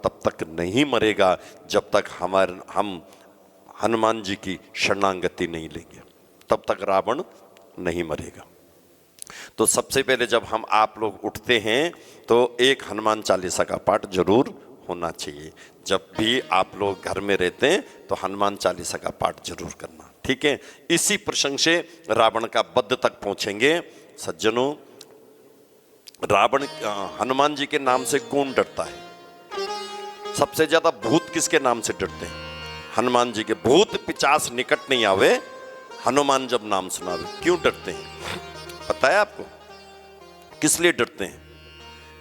तब तक नहीं मरेगा जब तक हम हनुमान जी की शरणागति नहीं लेंगे, तब तक रावण नहीं मरेगा। तो सबसे पहले जब हम आप लोग उठते हैं तो एक हनुमान चालीसा का पाठ जरूर होना चाहिए। जब भी आप लोग घर में रहते हैं तो हनुमान चालीसा का पाठ जरूर करना, ठीक है। इसी प्रसंग से रावण का वध तक पहुंचेंगे। सज्जनों, रावण हनुमान जी के नाम से कौन डरता है? सबसे ज्यादा भूत किसके नाम से डरते हैं? हनुमान जी के। भूत पिचास निकट नहीं आवे, हनुमान जब नाम सुनावे। क्यों डरते हैं पता है आपको? किस लिए डरते हैं?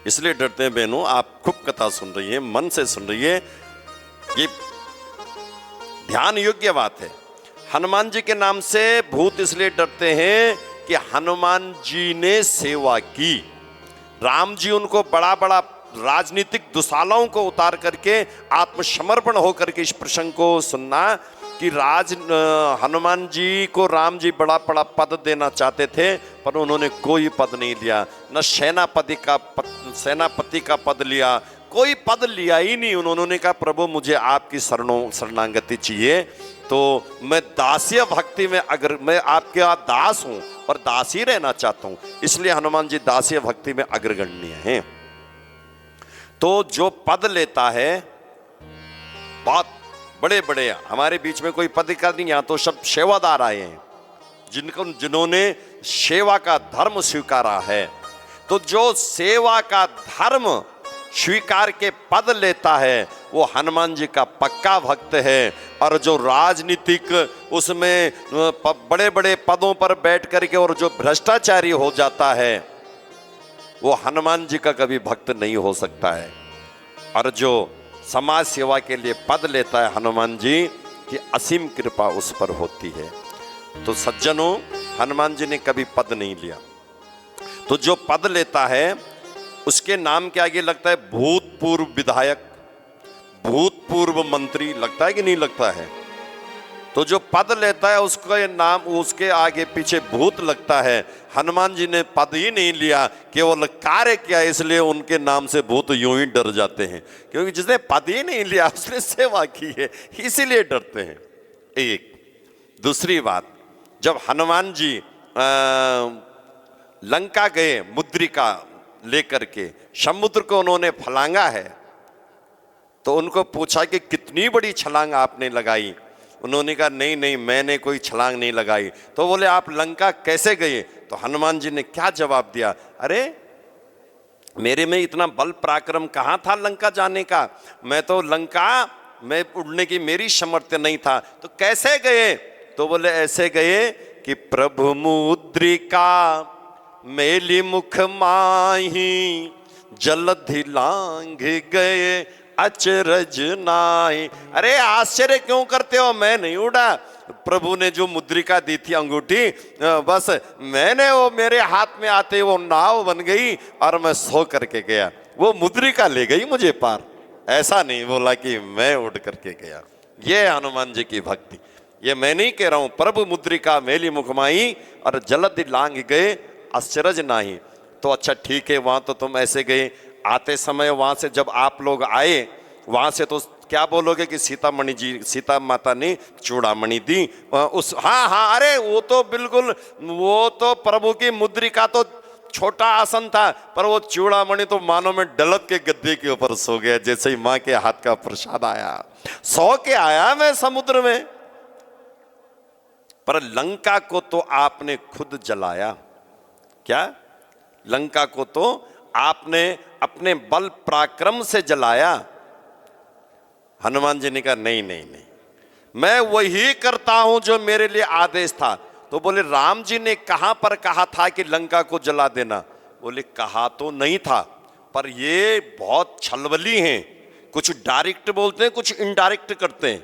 इसलिए डरते हैं बहनों, आप खूब कथा सुन रही है, मन से सुन रही है, ये ध्यान योग्य बात है। हनुमान जी के नाम से भूत इसलिए डरते हैं कि हनुमान जी ने सेवा की। राम जी उनको बड़ा बड़ा राजनीतिक दुशालाओं को उतार करके आत्मसमर्पण होकर के इस प्रसंग को सुनना कि हनुमान जी को राम जी बड़ा बड़ा पद देना चाहते थे, पर उन्होंने कोई पद नहीं लिया। न सेनापति का पद लिया, कोई पद लिया ही नहीं। उन्होंने कहा प्रभु मुझे आपकी शरणागति चाहिए, तो मैं दास्य भक्ति में, अगर मैं आपके दास हूं और दास ही रहना चाहता हूं, इसलिए हनुमान जी दास्य भक्ति में अग्रगण्य हैं। तो जो पद लेता है, बहुत बड़े बड़े हमारे बीच में कोई पद का नहीं, यहाँ तो सब सेवादार आए हैं जिन्होंने सेवा का धर्म स्वीकारा है। तो जो सेवा का धर्म स्वीकार के पद लेता है वो हनुमान जी का पक्का भक्त है। और जो राजनीतिक उसमें बड़े बड़े पदों पर बैठ करके और जो भ्रष्टाचारी हो जाता है वो हनुमान जी का कभी भक्त नहीं हो सकता है। और जो समाज सेवा के लिए पद लेता है हनुमान जी की असीम कृपा उस पर होती है। तो सज्जनों, हनुमान जी ने कभी पद नहीं लिया। तो जो पद लेता है उसके नाम के आगे लगता है भूतपूर्व विधायक, भूतपूर्व मंत्री, लगता है कि नहीं लगता है? तो जो पद लेता है उसका नाम, उसके आगे पीछे भूत लगता है। हनुमान जी ने पद ही नहीं लिया, केवल कार्य किया, इसलिए उनके नाम से भूत यूं ही डर जाते हैं, क्योंकि जिसने पद ही नहीं लिया उसने सेवा की है, इसीलिए डरते हैं। एक दूसरी बात, जब हनुमान जी लंका गए मुद्रिका लेकर के, समुद्र को उन्होंने फलांगा है, तो उनको पूछा कि कितनी बड़ी छलांग आपने लगाई? उन्होंने कहा नहीं नहीं, मैंने कोई छलांग नहीं लगाई। तो बोले आप लंका कैसे गए? तो हनुमान जी ने क्या जवाब दिया, अरे मेरे में इतना बल पराक्रम कहाँ था लंका जाने का? मैं तो लंका में उड़ने की मेरी सामर्थ्य नहीं था। तो कैसे गए? तो बोले ऐसे गए कि प्रभु मुद्रिका मेली मुख माही, जलधि लांघ गए अचरज नाई। अरे आश्चर्य क्यों करते हो, मैं नहीं उड़ा। प्रभु ने जो मुद्रिका दी थी अंगूठी, बस मैंने वो मेरे हाथ में आते वो नाव बन गई और मैं सो करके गया, वो मुद्रिका ले गई मुझे पार। ऐसा नहीं बोला कि मैं उड़ करके गया। ये हनुमान जी की भक्ति, ये मैं नहीं कह रहा हूं। प्रभु मुद्रिका मेली मुखमाई और जलधि लांघ गए अचरज नाही। तो अच्छा ठीक है, वहां तो तुम ऐसे गए, आते समय वहां से जब आप लोग आए वहां से तो क्या बोलोगे कि सीतामणि जी, सीता माता ने चूड़ामणि दी उस, हाँ हाँ, अरे वो तो बिल्कुल, वो तो प्रभु की मुद्रिका तो छोटा आसन था, पर वो चूड़ामणि तो मानो में डलत के गद्दे के ऊपर सो गया, जैसे ही माँ के हाथ का प्रसाद आया, सो के आया मैं समुद्र में। पर लंका को तो आपने खुद जलाया। क्या? लंका को तो आपने अपने बल पराक्रम से जलाया। हनुमान जी ने कहा नहीं नहीं नहीं, मैं वही करता हूं जो मेरे लिए आदेश था। तो बोले राम जी ने कहां पर कहा था कि लंका को जला देना? बोले कहा तो नहीं था, पर ये बहुत छलबली हैं, कुछ डायरेक्ट बोलते हैं, कुछ इनडायरेक्ट करते हैं,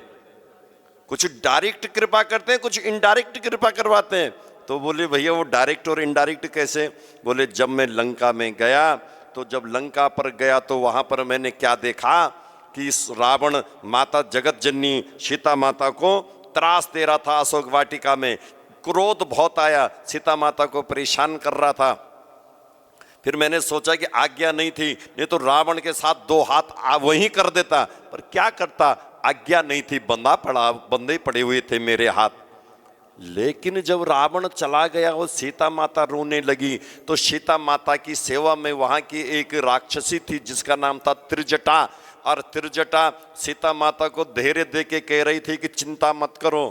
कुछ डायरेक्ट कृपा करते हैं, कुछ इनडायरेक्ट कृपा करवाते हैं। तो बोले भैया वो डायरेक्ट और इनडायरेक्ट कैसे? बोले जब मैं लंका में गया, तो जब लंका पर गया तो वहां पर मैंने क्या देखा कि रावण माता जगत जननी सीता माता को त्रास दे रहा था। अशोक वाटिका में क्रोध बहुत आया, सीता माता को परेशान कर रहा था। फिर मैंने सोचा कि आज्ञा नहीं थी, नहीं तो रावण के साथ 2 हाथ वहीं कर देता, पर क्या करता, आज्ञा नहीं थी, बंधे पड़े हुए थे मेरे हाथ। लेकिन जब रावण चला गया और सीता माता रोने लगी, तो सीता माता की सेवा में वहां की एक राक्षसी थी जिसका नाम था त्रिजटा, और त्रिजटा सीता माता को धैर्य दे के कह रही थी कि चिंता मत करो,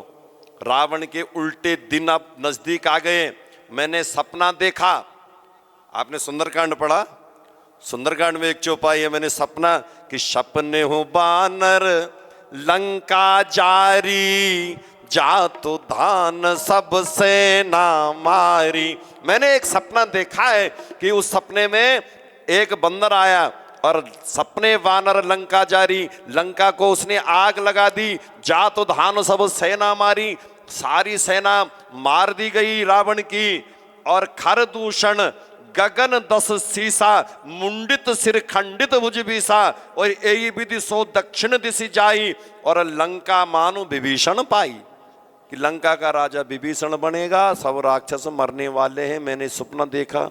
रावण के उल्टे दिन अब नजदीक आ गए। मैंने सपना देखा, आपने सुंदरकांड पढ़ा, सुंदरकांड में एक चौपाई है, मैंने सपना कि सपने हो बानर लंका जारी, जा तो धान सब सेना मारी। मैंने एक सपना देखा है कि उस सपने में एक बंदर आया और सपने वानर लंका जारी, लंका को उसने आग लगा दी, जा तो धान सब सेना मारी, सारी सेना मार दी गई रावण की। और खर दूषण गगन 10 सीसा, मुंडित सिर खंडित भुज बीसा, और यही विधि सो दक्षिण दिशि जाई, और लंका मानो विभीषण पाई, कि लंका का राजा विभीषण बनेगा, सब राक्षस मरने वाले हैं। मैंने सपना देखा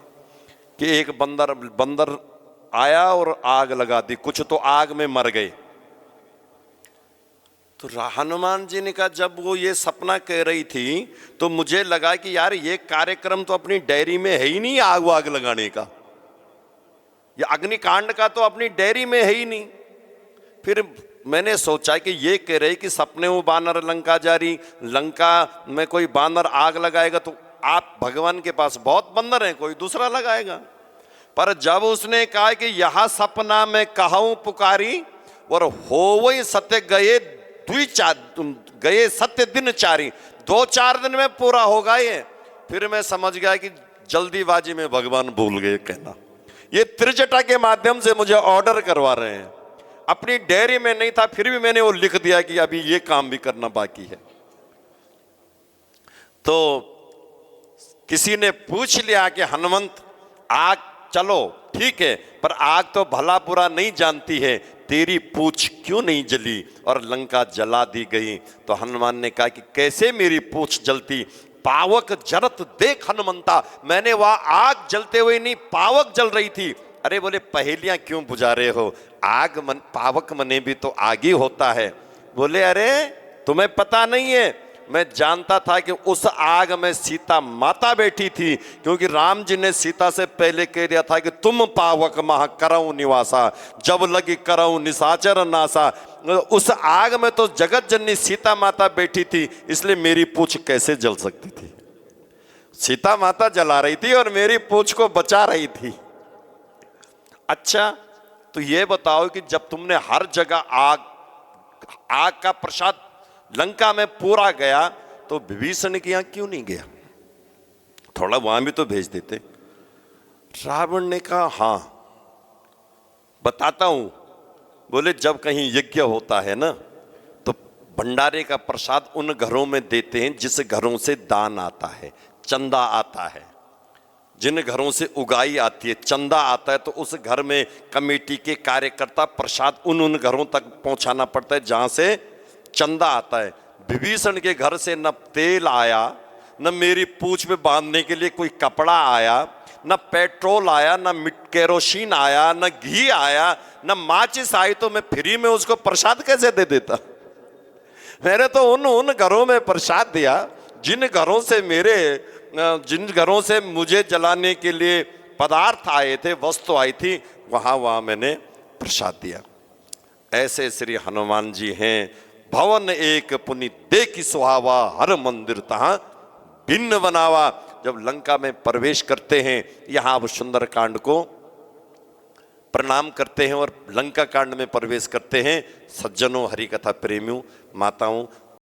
कि एक बंदर आया और आग लगा दी, कुछ तो आग में मर गए। तो हनुमान जी ने कहा, जब वो ये सपना कह रही थी तो मुझे लगा कि यार ये कार्यक्रम तो अपनी डायरी में है ही नहीं, आग लगाने का, ये अग्निकांड का तो अपनी डायरी में है ही नहीं। फिर मैंने सोचा कि ये कह रही कि सपने में बानर लंका जारी, लंका में कोई बानर आग लगाएगा तो आप भगवान के पास बहुत बंदर हैं, कोई दूसरा लगाएगा। पर जब उसने कहा कि यह सपना में कहूं पुकारी, और हो वही सत्य गए सत्य दिन चारी, 2-4 दिन में पूरा होगा ये। फिर मैं समझ गया कि जल्दीबाजी में भगवान भूल गए कहना, ये त्रिजटा के माध्यम से मुझे ऑर्डर करवा रहे हैं, अपनी डायरी में नहीं था फिर भी मैंने वो लिख दिया कि अभी ये काम भी करना बाकी है। तो किसी ने पूछ लिया कि हनुमंत आग चलो ठीक है, पर आग तो भला बुरा नहीं जानती है, तेरी पूंछ क्यों नहीं जली और लंका जला दी गई। तो हनुमान ने कहा कि कैसे मेरी पूंछ जलती, पावक जरत देख हनुमंता, मैंने वहां आग जलते हुए नहीं, पावक जल रही थी। अरे बोले पहेलियां क्यों बुझा रहे हो, पावक मने भी तो आग ही होता है। बोले अरे तुम्हें पता नहीं है, मैं जानता था कि उस आग में सीता माता बैठी थी, क्योंकि राम जी ने सीता से पहले कह दिया था कि तुम पावक महा करऊं निवासा, जब लगी करऊं निशाचर नासा। उस आग में तो जगत जननी सीता माता बैठी थी, इसलिए मेरी पूंछ कैसे जल सकती थी। सीता माता जला रही थी और मेरी पूंछ को बचा रही थी। अच्छा तो ये बताओ कि जब तुमने हर जगह आग का प्रसाद लंका में पूरा गया, तो विभीषण के यहां क्यों नहीं गया, थोड़ा वहां भी तो भेज देते। रावण ने कहा हां बताता हूं। बोले जब कहीं यज्ञ होता है ना, तो भंडारे का प्रसाद उन घरों में देते हैं जिस घरों से दान आता है, चंदा आता है। जिन घरों से उगाई आती है, चंदा आता है, तो उस घर में कमेटी के कार्यकर्ता प्रसाद उन घरों तक पहुंचाना पड़ता है जहां से चंदा आता है। विभीषण के घर से न तेल आया, न मेरी पूंछ में बांधने के लिए कोई कपड़ा आया, न पेट्रोल आया, न केरोसिन आया, न घी आया, न माचिस आई, तो मैं फ्री में उसको प्रसाद कैसे दे देता। मैंने तो उन घरों में प्रसाद दिया जिन घरों से मुझे जलाने के लिए पदार्थ आए थे, वस्तु आई थी, वहां मैंने प्रसाद दिया। ऐसे श्री हनुमान जी हैं। भवन एक पुनि देखि सुहावा, हर मंदिर तहां भिन्न बनावा। जब लंका में प्रवेश करते हैं, यहां अब सुंदरकांड को प्रणाम करते हैं और लंका कांड में प्रवेश करते हैं। सज्जनों, हरि कथा प्रेमियों, माताओं,